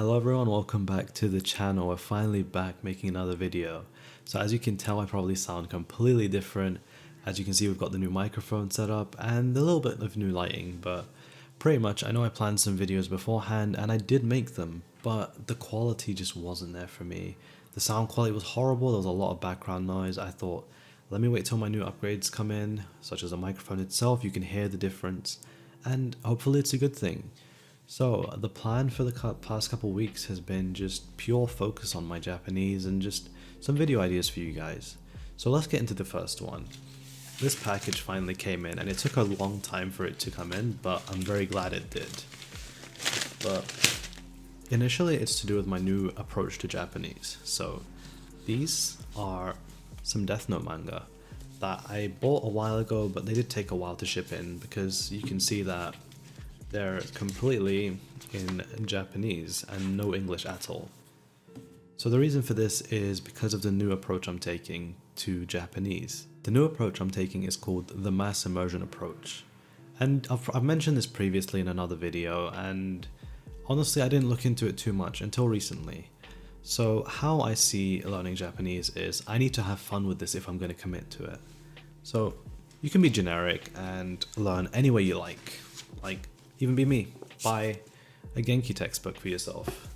Hello everyone, welcome back to the channel. We're finally back making another video. So as you can tell, I probably sound completely different. As you can see, we've got the new microphone set up and a little bit of new lighting, but pretty much I know I planned some videos beforehand and I did make them, but the quality just wasn't there for me. The sound quality was horrible, there was a lot of background noise. I thought, let me wait till my new upgrades come in, such as the microphone itself. You can hear the difference and hopefully it's a good thing. So the plan for the past couple weeks has been just pure focus on my Japanese and just some video ideas for you guys. So let's get into the first one. This package finally came in and it took a long time for it to come in, but I'm very glad it did. But initially it's to do with my new approach to Japanese. So these are some Death Note manga that I bought a while ago, but they did take a while to ship in because you can see that they're completely in Japanese and no English at all. So the reason for this is because of the new approach I'm taking to Japanese. The new approach I'm taking is called the Mass Immersion Approach. And I've mentioned this previously in another video, and honestly I didn't look into it too much until recently. So how I see learning Japanese is I need to have fun with this if I'm going to commit to it. So you can be generic and learn any way you like even be me, buy a Genki textbook for yourself.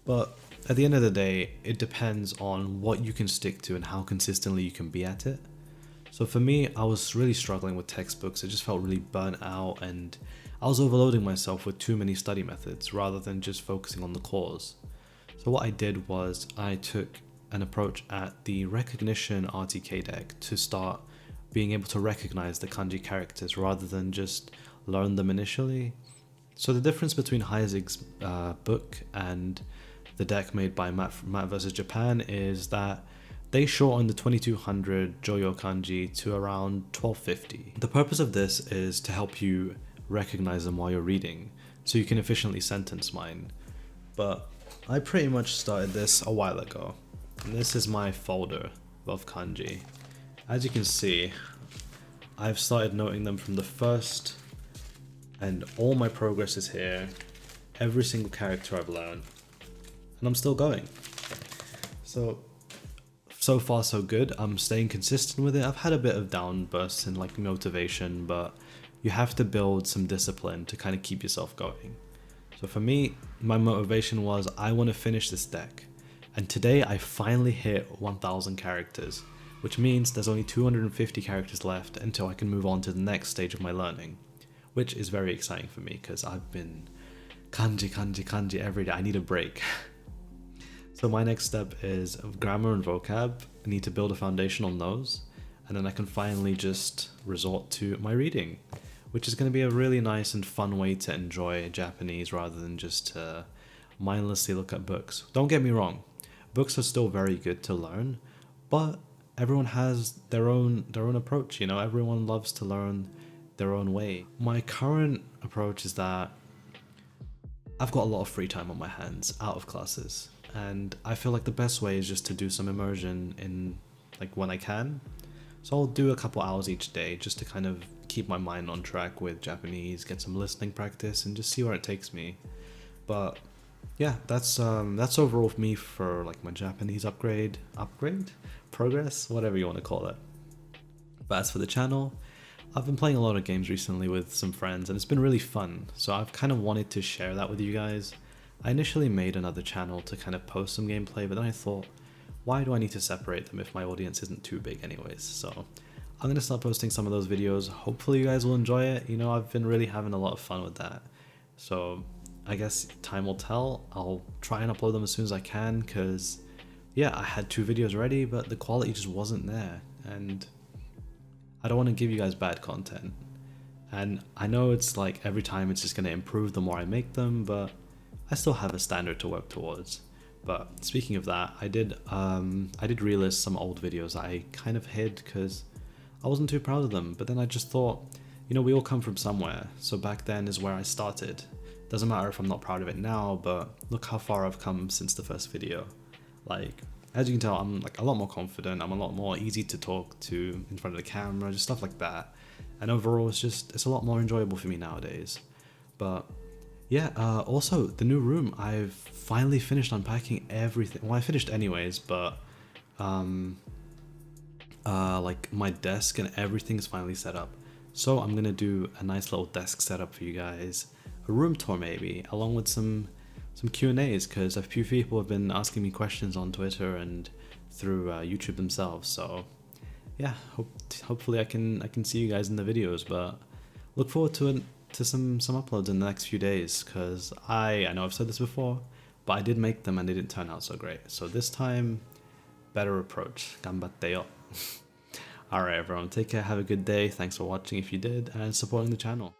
But at the end of the day, it depends on what you can stick to and how consistently you can be at it. So for me, I was really struggling with textbooks. I just felt really burnt out and I was overloading myself with too many study methods rather than just focusing on the cause. So what I did was I took an approach at the recognition RTK deck to start being able to recognize the kanji characters rather than just learn them initially. So the difference between Hayezig's book and the deck made by Matt vs Japan is that they shortened the 2200 Joyo kanji to around 1250. The purpose of this is to help you recognize them while you're reading, so you can efficiently sentence mine. But I pretty much started this a while ago, and this is my folder of kanji. As you can see, I've started noting them from the first, and all my progress is here, every single character I've learned, and I'm still going. So far so good. I'm staying consistent with it. I've had a bit of down bursts in motivation, but you have to build some discipline to kind of keep yourself going. So for me, my motivation was I want to finish this deck, and today I finally hit 1000 characters, which means there's only 250 characters left until I can move on to the next stage of my learning, which is very exciting for me because I've been kanji every day. I need a break. So my next step is grammar and vocab. I need to build a foundation on those, and then I can finally just resort to my reading, which is going to be a really nice and fun way to enjoy Japanese rather than just to mindlessly look at books. Don't get me wrong, books are still very good to learn, but everyone has their own approach, everyone loves to learn their own way. My current approach is that I've got a lot of free time on my hands out of classes, and I feel like the best way is just to do some immersion in when I can. So I'll do a couple hours each day just to kind of keep my mind on track with Japanese, get some listening practice, and just see where it takes me. But yeah, that's overall for me for my Japanese upgrade, progress, whatever you want to call it. But as for the channel, I've been playing a lot of games recently with some friends and it's been really fun, so I've kind of wanted to share that with you guys. I initially made another channel to kind of post some gameplay, but then I thought, why do I need to separate them if my audience isn't too big anyways? So I'm going to start posting some of those videos. Hopefully you guys will enjoy it. I've been really having a lot of fun with that. So I guess time will tell. I'll try and upload them as soon as I can because yeah, I had 2 videos ready, but the quality just wasn't there. And I don't want to give you guys bad content. And I know it's every time it's just going to improve the more I make them, but I still have a standard to work towards. But speaking of that, I did relist some old videos that I kind of hid because I wasn't too proud of them. But then I just thought, we all come from somewhere. So back then is where I started. Doesn't matter if I'm not proud of it now, but look how far I've come since the first video. As you can tell, I'm a lot more confident. I'm a lot more easy to talk to in front of the camera, just stuff like that. And overall, it's a lot more enjoyable for me nowadays. But yeah, also the new room, I've finally finished unpacking everything. Well, I finished anyways, but like my desk and everything is finally set up. So I'm gonna do a nice little desk setup for you guys, a room tour maybe, along with some Q&As, because a few people have been asking me questions on Twitter and through YouTube themselves. So yeah, hopefully I can see you guys in the videos, but look forward to some uploads in the next few days, because I know I've said this before, but I did make them and they didn't turn out so great. So this time, better approach. Ganbatte yo. Alright everyone, take care, have a good day, thanks for watching if you did, and supporting the channel.